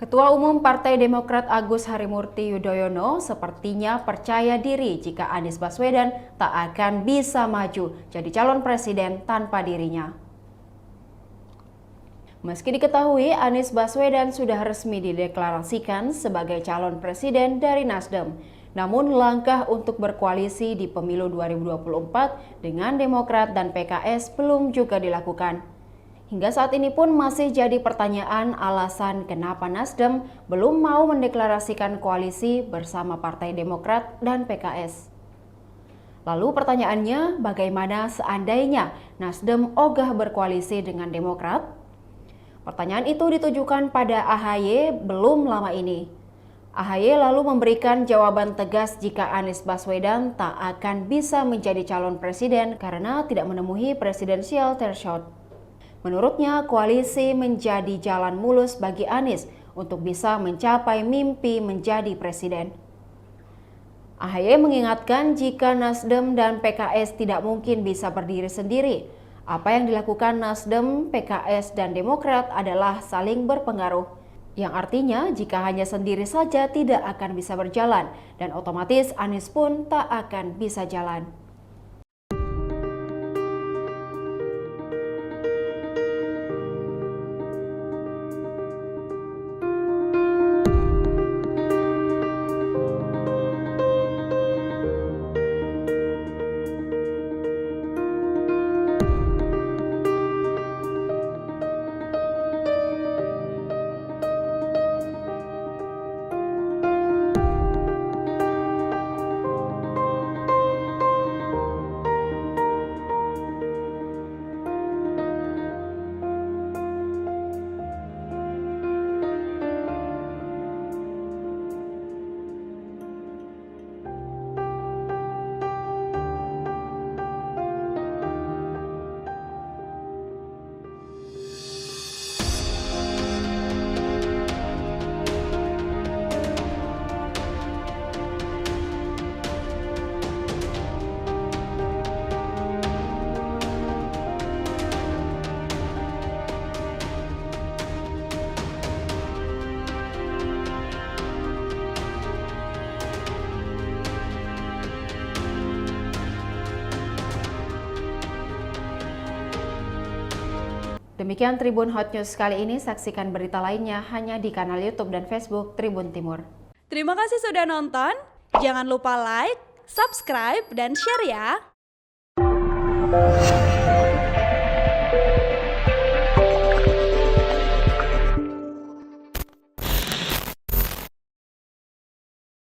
Ketua Umum Partai Demokrat Agus Harimurti Yudhoyono sepertinya percaya diri jika Anies Baswedan tak akan bisa maju jadi calon presiden tanpa dirinya. Meski diketahui Anies Baswedan sudah resmi dideklarasikan sebagai calon presiden dari Nasdem, namun langkah untuk berkoalisi di pemilu 2024 dengan Demokrat dan PKS belum juga dilakukan. Hingga saat ini pun masih jadi pertanyaan alasan kenapa Nasdem belum mau mendeklarasikan koalisi bersama Partai Demokrat dan PKS. Lalu pertanyaannya, bagaimana seandainya Nasdem ogah berkoalisi dengan Demokrat? Pertanyaan itu ditujukan pada AHY belum lama ini. AHY lalu memberikan jawaban tegas jika Anies Baswedan tak akan bisa menjadi calon presiden karena tidak memenuhi presidensial threshold. Menurutnya, koalisi menjadi jalan mulus bagi Anies untuk bisa mencapai mimpi menjadi presiden. AHY mengingatkan jika Nasdem dan PKS tidak mungkin bisa berdiri sendiri. Apa yang dilakukan Nasdem, PKS, dan Demokrat adalah saling berpengaruh. Yang artinya jika hanya sendiri saja tidak akan bisa berjalan dan otomatis Anies pun tak akan bisa jalan. Demikian Tribun Hot News kali ini, saksikan berita lainnya hanya di kanal YouTube dan Facebook Tribun Timur. Terima kasih sudah nonton, jangan lupa like, subscribe, dan share ya!